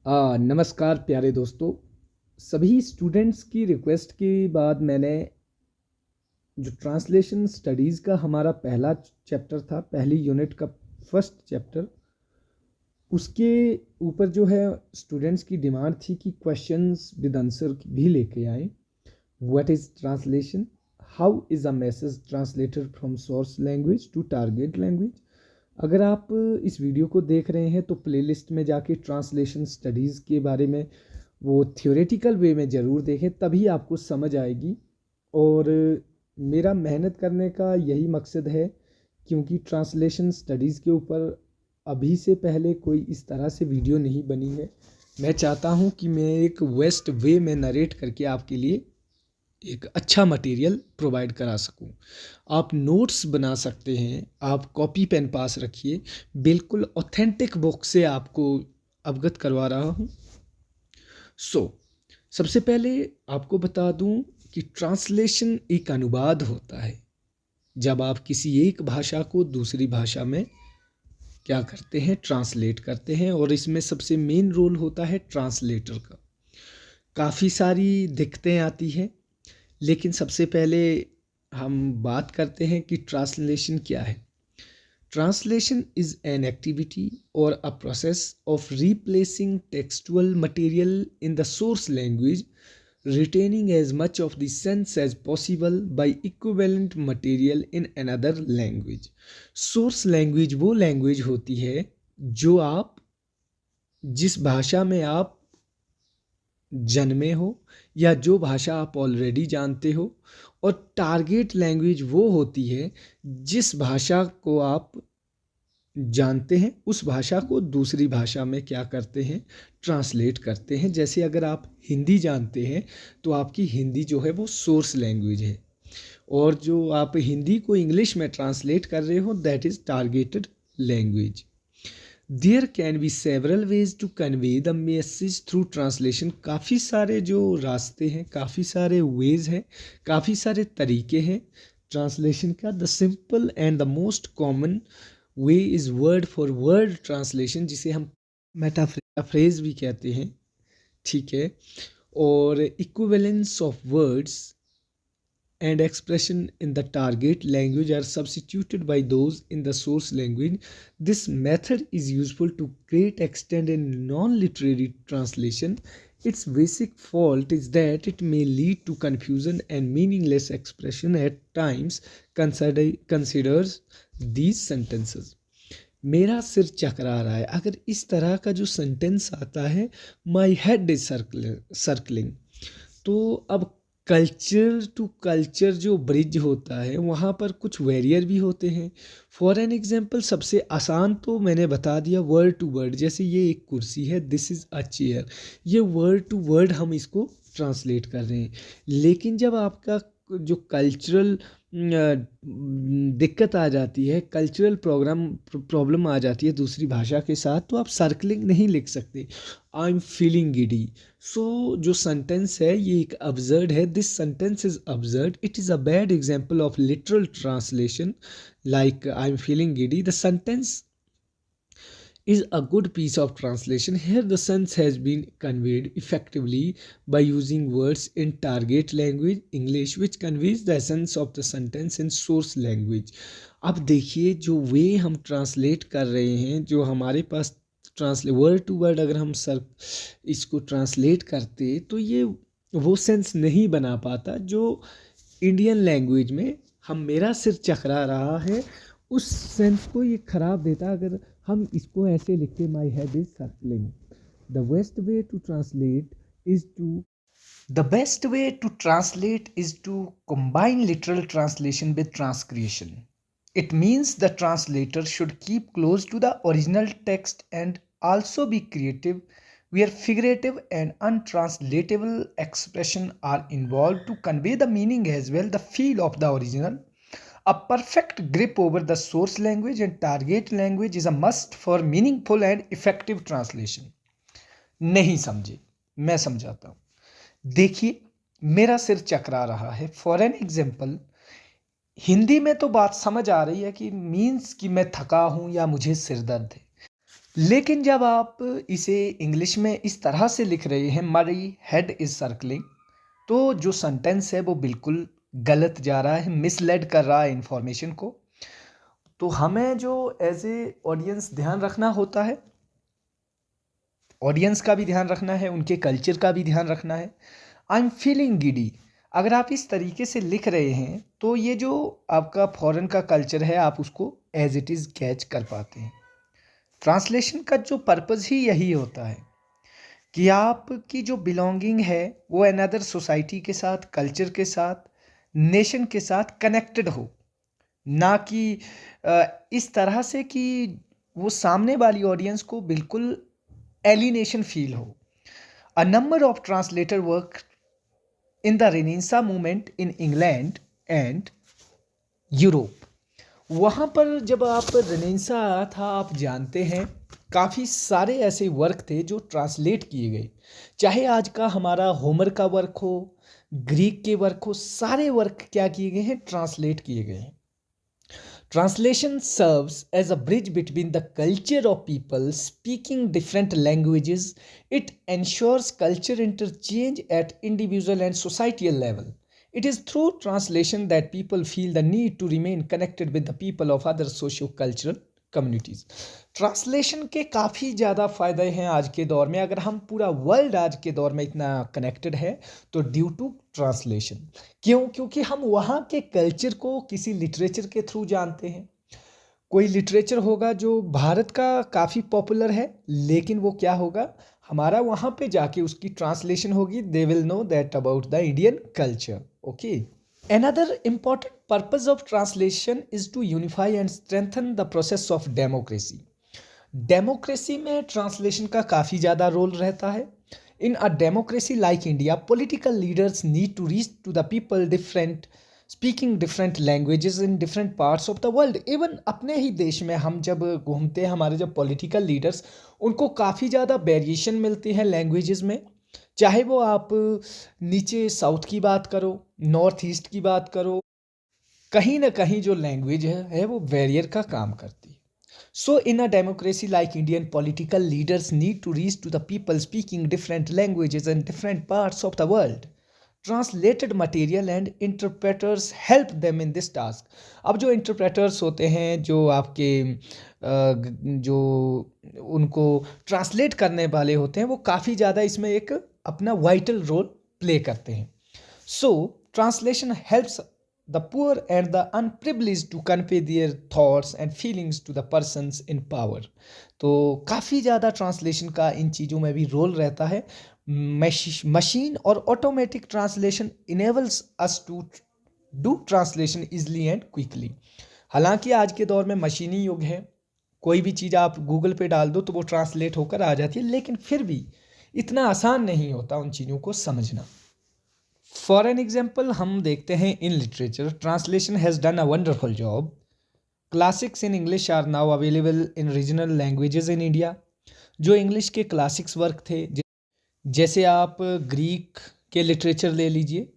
नमस्कार प्यारे दोस्तों। सभी स्टूडेंट्स की रिक्वेस्ट के बाद मैंने जो ट्रांसलेशन स्टडीज़ का हमारा पहला चैप्टर था, पहली यूनिट का फर्स्ट चैप्टर, उसके ऊपर जो है स्टूडेंट्स की डिमांड थी कि क्वेश्चंस विद आंसर भी लेके आए। What is translation? How is a message translated from source language to target language? अगर आप इस वीडियो को देख रहे हैं तो प्लेलिस्ट में जाके ट्रांसलेशन स्टडीज़ के बारे में वो थ्योरेटिकल वे में ज़रूर देखें, तभी आपको समझ आएगी। और मेरा मेहनत करने का यही मकसद है, क्योंकि ट्रांसलेशन स्टडीज़ के ऊपर अभी से पहले कोई इस तरह से वीडियो नहीं बनी है। मैं चाहता हूँ कि मैं एक वेस्ट वे में नरेट करके आपके लिए एक अच्छा मटेरियल प्रोवाइड करा सकूं। आप नोट्स बना सकते हैं, आप कॉपी पेन पास रखिए। बिल्कुल ऑथेंटिक बुक से आपको अवगत करवा रहा हूं। सबसे पहले आपको बता दूं कि ट्रांसलेशन एक अनुवाद होता है। जब आप किसी एक भाषा को दूसरी भाषा में क्या करते हैं, ट्रांसलेट करते हैं, और इसमें सबसे मेन रोल होता है ट्रांसलेटर का। काफ़ी सारी दिक्कतें आती हैं, लेकिन सबसे पहले हम बात करते हैं कि ट्रांसलेशन क्या है। Translation is an activity or a process of replacing textual material in the source language, retaining as much of the sense as possible by equivalent material in another language. Source language वो language होती है जो आप जिस भाषा में आप जन्मे हो या जो भाषा आप ऑलरेडी जानते हो, और टारगेट लैंग्वेज वो होती है जिस भाषा को आप जानते हैं, उस भाषा को दूसरी भाषा में क्या करते हैं, ट्रांसलेट करते हैं। जैसे अगर आप हिंदी जानते हैं तो आपकी हिंदी जो है वो सोर्स लैंग्वेज है, और जो आप हिंदी को इंग्लिश में ट्रांसलेट कर रहे हो that is targeted language. There can be several ways to convey the message through translation. काफ़ी सारे जो रास्ते हैं, काफ़ी सारे वेज हैं, काफ़ी सारे तरीके हैं ट्रांसलेशन का। The simple and the most common way is word for word translation, जिसे हम मेटाफ्रेज भी कहते हैं, ठीक है। और equivalence of words and expression in the target language are substituted by those in the source language. This method is useful to great extent in non-literary translation. Its basic fault is that it may lead to confusion and meaningless expression at times. Considers these sentences. मेरा सिर चकरा रहा है, अगर इस तरह का जो सेंटेंस आता है, माई हेड इज सर्कलिंग, तो अब कल्चर टू कल्चर जो ब्रिज होता है वहाँ पर कुछ वेरियर भी होते हैं। फॉर एन एग्जांपल, सबसे आसान तो मैंने बता दिया वर्ड टू वर्ड। जैसे ये एक कुर्सी है, दिस इज़ अ चेयर, ये वर्ड टू वर्ड हम इसको ट्रांसलेट कर रहे हैं। लेकिन जब आपका जो कल्चरल दिक्कत आ जाती है, कल्चरल प्रॉब्लम आ जाती है दूसरी भाषा के साथ, तो आप सर्कलिंग नहीं लिख सकते, आई एम फीलिंग गिडी। सो जो सेंटेंस है ये एक अब्सर्ड है, this sentence is absurd, it is a bad example of literal translation like I am feeling giddy. The sentence is a good piece of translation. Here the sense has been conveyed effectively by using words in target language English which conveys the essence of the sentence in source language. अब देखिए जो वे हम translate कर रहे हैं, जो हमारे पास word to word अगर हम इसको ट्रांसलेट करते तो ये वो सेंस नहीं बना पाता जो इंडियन लैंग्वेज में हम मेरा सिर चकरा रहा है उस सेंस को ये ख़राब देता। अगर हम इसको ऐसे लिखते, my head is circling, the best way to translate is to The best way to translate is to combine literal translation with transcreation. It means the translator should keep close to the original text and also be creative where figurative and untranslatable expression are involved to convey the meaning as well the feel of the original. A perfect grip over the source language and target language is a must for meaningful and effective translation. नहीं समझे, मैं समझाता हूँ। देखिए मेरा सिर चकरा रहा है, फॉर एन एग्जाम्पल, हिंदी में तो बात समझ आ रही है कि मीन्स कि मैं थका हूँ या मुझे सिर दर्द है, लेकिन जब आप इसे इंग्लिश में इस तरह से लिख रहे हैं, माई हेड इज सर्कलिंग, तो जो सेंटेंस है वो बिल्कुल गलत जा रहा है, मिसलेड कर रहा है इंफॉर्मेशन को। तो हमें जो एज ए ऑडियंस ध्यान रखना होता है, ऑडियंस का भी ध्यान रखना है, उनके कल्चर का भी ध्यान रखना है। आई एम फीलिंग गिडी, अगर आप इस तरीके से लिख रहे हैं तो ये जो आपका फॉरेन का कल्चर है आप उसको एज इट इज़ कैच कर पाते हैं। ट्रांसलेशन का जो पर्पज़ ही यही होता है कि आपकी जो बिलोंगिंग है वो अनदर सोसाइटी के साथ, कल्चर के साथ, नेशन के साथ कनेक्टेड हो, ना कि इस तरह से कि वो सामने वाली ऑडियंस को बिल्कुल एलिनेशन फील हो। A number of translator work in the renaissance movement in England and Europe. वहाँ पर जब आप रेनेसां आया था, आप जानते हैं काफ़ी सारे ऐसे वर्क थे जो ट्रांसलेट किए गए, चाहे आज का हमारा होमर का वर्क हो, ग्रीक के वर्क हो, सारे वर्क क्या किए गए हैं, ट्रांसलेट किए गए हैं। Translation serves as a bridge between the culture of people speaking different languages. It ensures culture interchange at individual and societal level. It is through translation that people feel the need to remain connected with the people of other socio-cultural communities. Translation के काफ़ी ज़्यादा फ़ायदे हैं आज के दौर में। अगर हम पूरा वर्ल्ड आज के दौर में इतना कनेक्टेड है तो ड्यू टू ट्रांसलेशन। क्यों? क्योंकि हम वहाँ के कल्चर को किसी लिटरेचर के थ्रू जानते हैं। कोई लिटरेचर होगा जो भारत का काफ़ी पॉपुलर है, लेकिन वो क्या होगा, हमारा वहाँ पे जाके उसकी ट्रांसलेशन होगी, they will know that about the Indian culture. Okay, another important purpose of translation is to unify and strengthen the process of democracy. Democracy में ट्रांसलेशन का काफ़ी ज़्यादा रोल रहता है। In a democracy like India, political leaders need to reach to the people different speaking different languages in different parts of the world. Even अपने ही देश में हम जब घूमते हैं, हमारे जब पॉलिटिकल लीडर्स, उनको काफ़ी ज़्यादा वेरिएशन मिलती है लैंग्वेजेस में। चाहे वो आप नीचे साउथ की बात करो, नॉर्थ ईस्ट की बात करो, कहीं ना कहीं जो लैंग्वेज है वो बैरियर का काम करती है। So in a democracy like Indian, political leaders need to reach to the people speaking different languages in different parts of the world. Translated material and interpreters help them in this task. अब जो interpreters होते हैं, जो आपके जो उनको translate करने वाले होते हैं, वो काफ़ी ज़्यादा इसमें एक अपना वाइटल रोल प्ले करते हैं। So translation helps the poor and the unprivileged to convey their thoughts and feelings to the persons in power. तो काफ़ी ज़्यादा ट्रांसलेशन का इन चीज़ों में भी रोल रहता है। मशीन और automatic translation enables us to do translation easily and quickly. हालांकि आज के दौर में मशीनी युग है, कोई भी चीज़ आप गूगल पे डाल दो तो वो ट्रांसलेट होकर आ जाती है, लेकिन फिर भी इतना आसान नहीं होता उन चीज़ों को समझना। फॉर एन एग्जाम्पल हम देखते हैं in literature, translation has done a wonderful job. Classics in English are now available in regional languages in India. जो इंग्लिश के क्लासिक्स वर्क थे, जैसे आप ग्रीक के लिटरेचर ले लीजिए,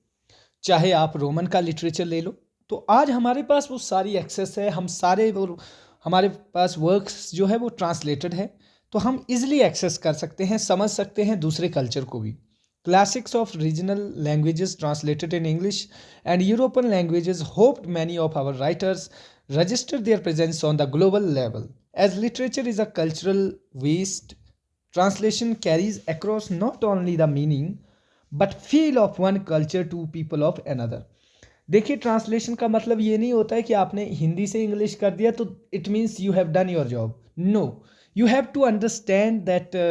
चाहे आप रोमन का लिटरेचर ले लो, तो आज हमारे पास वो सारी एक्सेस है। हम सारे वो हमारे पास वर्क्स जो है वो ट्रांसलेटेड है, तो हम इजीली एक्सेस कर सकते हैं, समझ सकते हैं दूसरे कल्चर को भी। Classics of regional languages translated in English and European languages hoped many of our writers register their presence on the global level. As literature is a cultural waste, translation carries across not only the meaning but feel of one culture to people of another. देखिए, translation का मतलब ये नहीं होता है कि आपने हिंदी से इंग्लिश कर दिया तो it means you have done your job. No, you have to understand that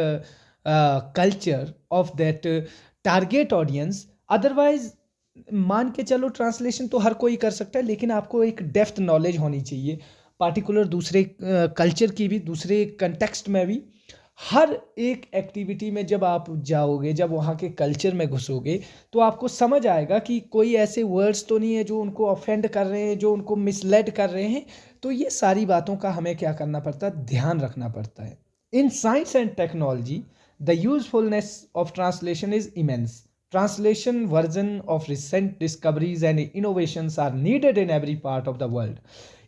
culture of that target audience. Otherwise मान के चलो ट्रांसलेशन तो हर कोई कर सकता है, लेकिन आपको एक डेप्थ नॉलेज होनी चाहिए पार्टिकुलर दूसरे कल्चर की भी, दूसरे कंटेक्स्ट में भी। हर एक एक्टिविटी में जब आप जाओगे, जब वहाँ के कल्चर में घुसोगे, तो आपको समझ आएगा कि कोई ऐसे वर्ड्स तो नहीं है जो उनको ऑफेंड कर रहे हैं, जो उनको मिसलेड कर रहे हैं। तो ये सारी बातों का हमें क्या करना पड़ता है, ध्यान रखना पड़ता है। In science and technology the usefulness of translation is immense. Translation version of recent discoveries and innovations are needed in every part of the world.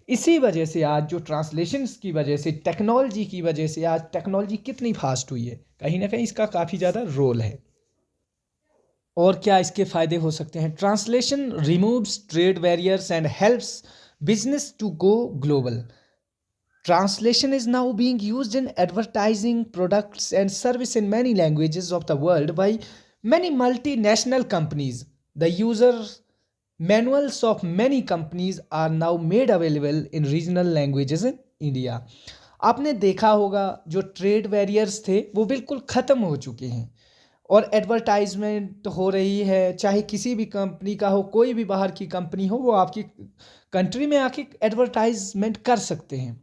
इसी वजह से आज जो ट्रांसलेशंस की वजह से, टेक्नोलॉजी की वजह से आज टेक्नोलॉजी कितनी फास्ट हुई है, कहीं ना कहीं इसका काफ़ी ज़्यादा रोल है। और क्या इसके फ़ायदे हो सकते हैं? Translation removes trade barriers and helps business to go global. Translation is now being used in advertising products and service in many languages of the world by many multinational companies. The user manuals of many companies are now made available in regional languages in India. आपने देखा होगा जो trade barriers थे वो बिल्कुल ख़त्म हो चुके हैं और एडवर्टाइजमेंट हो रही है, चाहे किसी भी कंपनी का हो, कोई भी बाहर की कंपनी हो, वो आपकी कंट्री में आके एडवर्टाइजमेंट कर सकते हैं।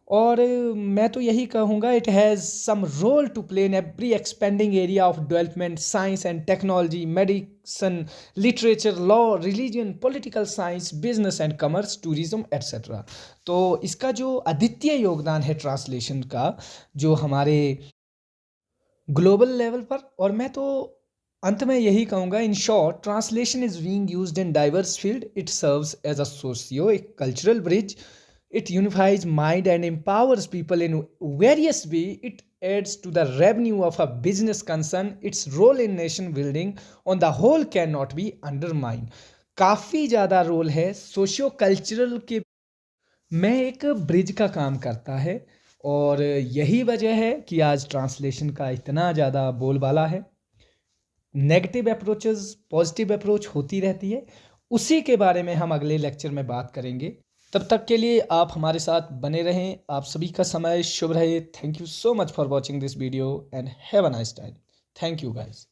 और मैं तो यही कहूँगा, it has some role to play in every expanding area of development, science and technology, medicine, literature, law, religion, political science, business and commerce, tourism etcetera. तो इसका जो अद्वितीय योगदान है ट्रांसलेशन का, जो हमारे ग्लोबल लेवल पर, और मैं तो अंत में यही कहूँगा, in short, translation is being used in diverse field, it serves as a socio a cultural bridge, it unifies mind and empowers people in various ways, it adds to the revenue of a business concern, its role in nation building on the whole cannot be undermined। काफ़ी ज़्यादा role है socio cultural के में, एक bridge का काम करता है, और यही वजह है कि आज ट्रांसलेशन का इतना ज़्यादा बोलबाला है। नेगेटिव अप्रोचेस, पॉजिटिव अप्रोच होती रहती है, उसी के बारे में हम अगले लेक्चर में बात करेंगे। तब तक के लिए आप हमारे साथ बने रहें। आप सभी का समय शुभ रहे। Thank you so much for watching this video and have a nice time. Thank you guys.